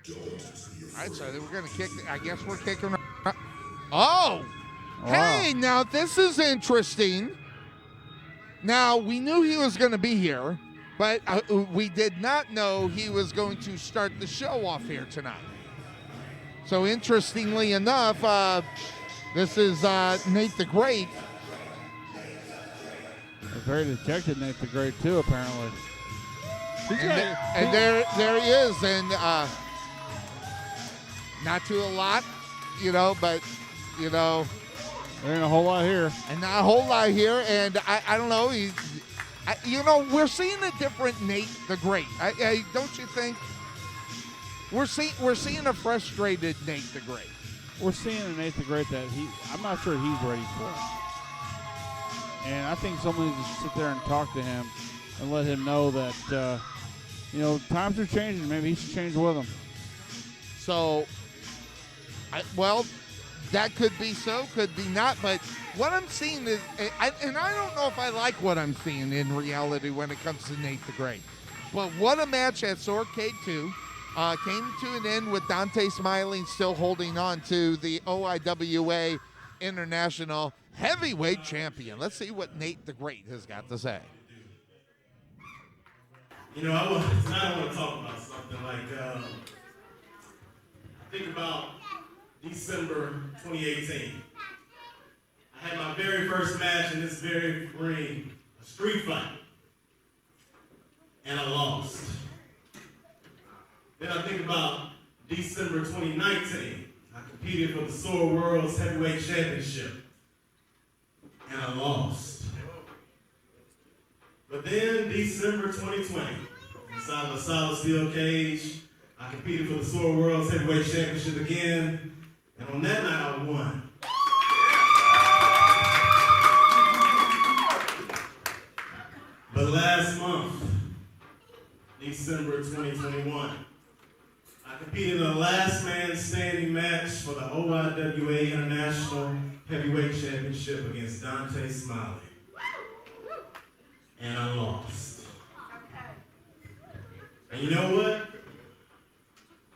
All right, so we're going to kick. I guess we're kicking. Oh! Wow. Hey, now this is interesting. Now, we knew he was going to be here, but we did not know he was going to start the show off here tonight. So, interestingly enough, this is Nate the Great. A very dejected Nate the Great, too, apparently. And there he is, and not too a lot, but, there ain't a whole lot here. And not a whole lot here, and I don't know, we're seeing a different Nate the Great. Don't you think? We're seeing a frustrated Nate the Great. We're seeing a Nate the Great that I'm not sure he's ready for. And I think someone needs to sit there and talk to him and let him know that, times are changing. Maybe he should change with them. So, that could be so, could be not. But what I'm seeing is, and I don't know if I like what I'm seeing in reality when it comes to Nate the Great. But what a match at SOARCADE 2. Came to an end with Dontae SMILEY still holding on to the OIWA International Heavyweight Champion. Let's see what Nate the Great has got to say. Tonight I want to talk about something like, think about December 2018. I had my very first match in this very ring, a street fight, and I lost. Then I think about December 2019. I competed for the SOAR World's Heavyweight Championship, and I lost. But then December 2020, inside of a solid steel cage, I competed for the SOAR World's Heavyweight Championship again, and on that night I won. But last month, December 2021, I competed in a last man standing match for the OIWA International Heavyweight Championship against Dontae SMILEY. And I lost. And you know what?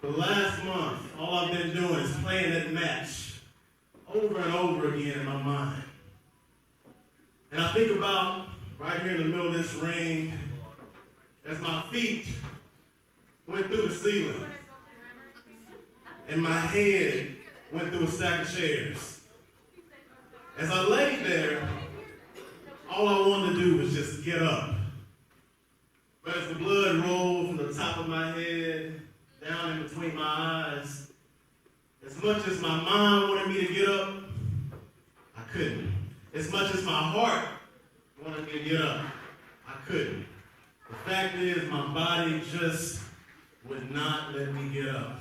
For the last month, all I've been doing is playing that match over and over again in my mind. And I think about right here in the middle of this ring, as my feet went through the ceiling and my head went through a stack of chairs. As I laid there, all I wanted to do was just get up. But as the blood rolled from the top of my head down in between my eyes, as much as my mind wanted me to get up, I couldn't. As much as my heart wanted me to get up, I couldn't. The fact is, my body just would not let me get up.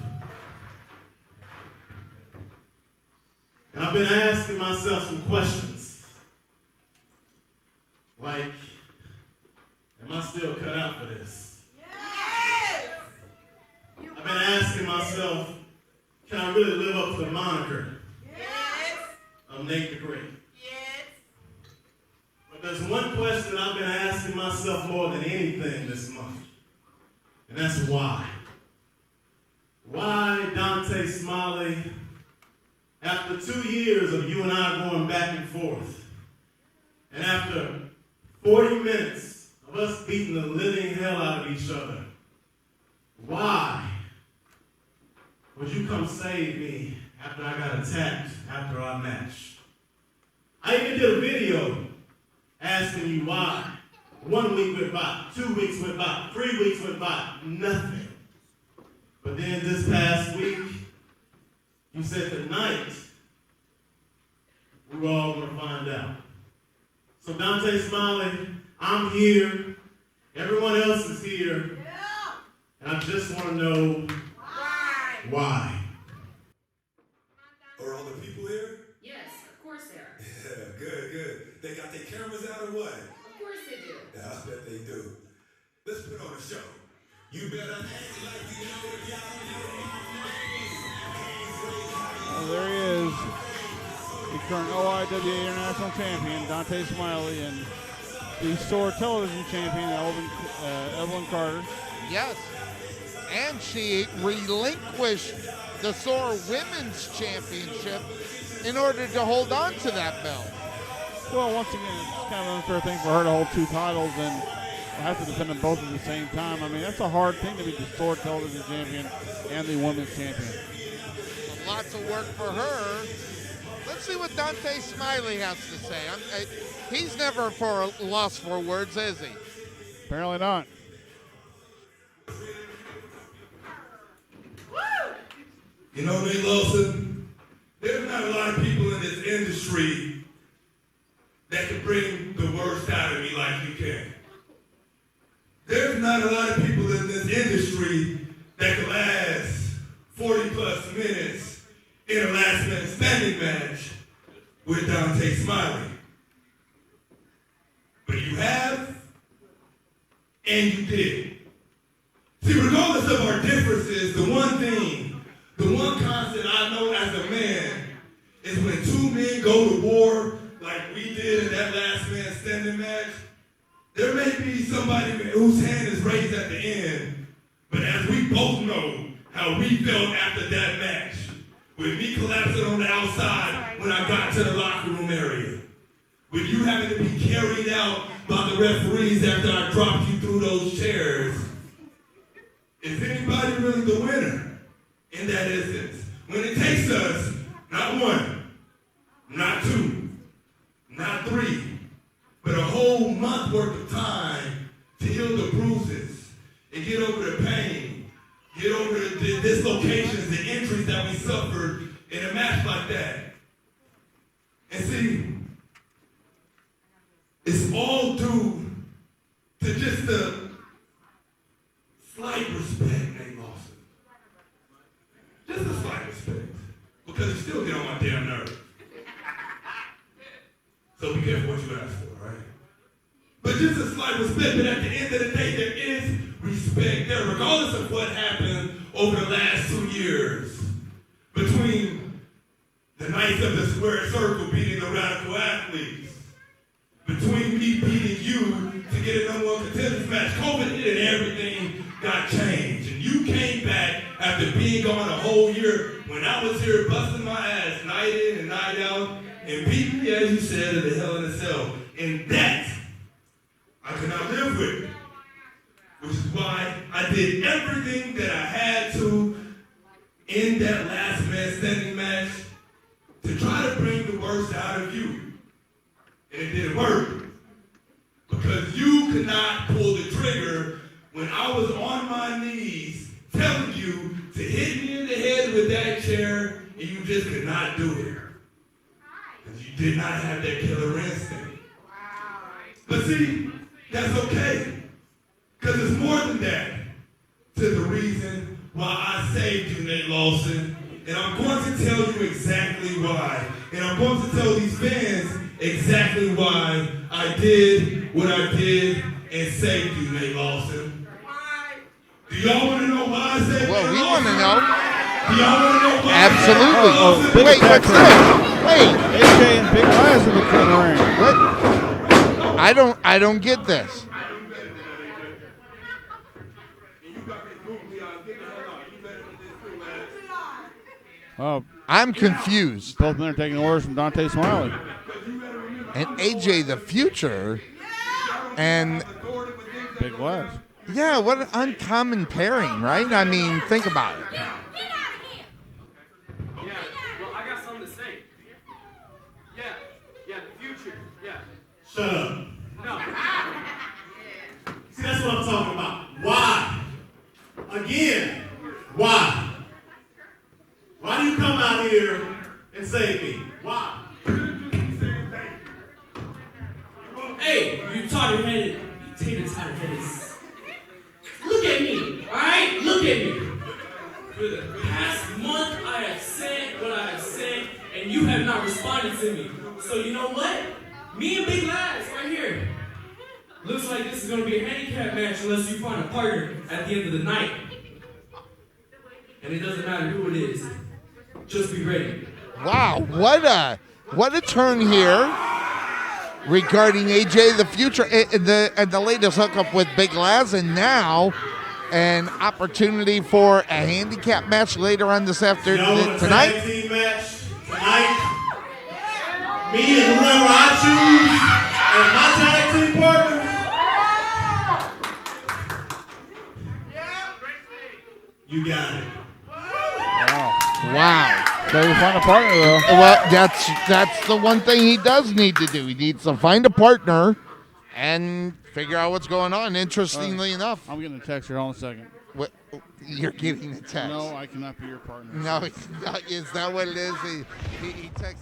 And I've been asking myself some questions. Like, am I still cut out for this? Yes! I've been asking myself, can I really live up to the moniker? Yes! Of Nate the Great? Yes! But there's one question I've been asking myself more than anything this month. And that's why. Why Dontae SMILEY, after 2 years of you and I going back and forth, and after 40 minutes of us beating the living hell out of each other, why would you come save me after I got attacked after our match? I even did a video asking you why. 1 week went by, 2 weeks went by, 3 weeks went by, nothing. But then this past week, you said tonight, we were all going to find out. So Dontae SMILEY, I'm here. Everyone else is here. Yeah. And I just want to know why. Are all the people here? Yes, of course they are. Yeah, good. They got their cameras out or what? Of course they do. Yeah, I bet they do. Let's put on a show. You better act like you know it, y'all. Well, there he is. The current OIWA International Champion, Dontae SMILEY, and the SOAR Television Champion, EVELYN Carter. Yes. And she relinquished the SOAR Women's Championship in order to hold on to that belt. Well, once again, it's kind of an unfair thing for her to hold two titles and have to defend them both at the same time. I mean, that's a hard thing to be the SOAR Television Champion and the Women's Champion. Lots of work for her. Let's see what Dontae Smiley has to say. He's never lost for words, is he? Apparently not. You know, Nate Lawson, there's not a lot of people in this industry that can bring the worst out of me like you can. There's not a lot of people in this industry that can last 40 plus minutes in a last man standing match with Dontae Smiley. But you have, and you did. See, regardless of our differences, the one constant I know as a man is when two men go to war like we did in that last man standing match, there may be somebody whose hand is raised at the end, but as we both know how we felt after that match, with me collapsing on the outside when I got to the locker room area, with you having to be carried out by the referees after I dropped you through those chairs, is anybody really the winner in that instance? When it takes us, not one, not two, not three, but a whole month worth of time to heal the bruises and get over the pain, get over the dislocations, the injuries that we suffered in a match like that. And see, it's all due to just the slight respect, Nate Lawson. Just a slight respect. Because you still get on my damn nerves. So be careful what you ask for, right? But just a slight respect, but at the end of the day, there is respect there, regardless of what happened over the last 2 years between the Knights of the Square Circle beating the Radical Athletes, between me beating you to get a number one contenders match. COVID hit and everything got changed. And you came back after being gone a whole year when I was here busting my ass night in and night out and beat me, as you said, to the Hell in a Cell. And that I could not live with. Which is why I did everything that I had to in that last man standing match to try to bring the worst out of you. And it didn't work. Because you could not pull the trigger when I was on my knees telling you to hit me in the head with that chair, and you just could not do it. Because you did not have that killer instinct. But see, that's okay. Because it's more than that to the reason why I saved you, Nate Lawson. And I'm going to tell you exactly why. And I'm going to tell these fans exactly why I did what I did and saved you, Nate Lawson. Do y'all want to know why I saved you? Well, we want to know. Do y'all want to know why? Absolutely. Wait, what's this? Wait. AJ and Big Lies in the ring. What? I don't get this. Oh, I'm confused. both men are taking orders from Dontae Smiley. And AJ the Future and Big Lies. yeah, what an uncommon pairing, right? I mean, think about it. Yeah, well, I got something to say. Yeah, the future, yeah. Shut up. No. See, that's what I'm talking about. Why? Again, why? Why do you come out here and save me? Why? Hey, you tater-headed, you tater-headed. Look at me, alright? Look at me. For the past month, I have said what I have said, and you have not responded to me. So you know what? Me and Big Lies right here. Looks like this is going to be a handicap match unless you find a partner at the end of the night. And it doesn't matter who it is. Just be ready. Wow, what a turn here regarding AJ the Future and the latest hookup with Big Laz, and now an opportunity for a handicap match later on this afternoon tonight. Tag team match tonight. Me and whoever I choose as my tag team partner. You got it. Wow. So you find a partner though. Well, that's the one thing he does need to do. He needs to find a partner and figure out what's going on. Interestingly enough, I'm getting a text here. Hold on a second. what, you're getting a text. No, I cannot be your partner. No, is that what it is? He texted.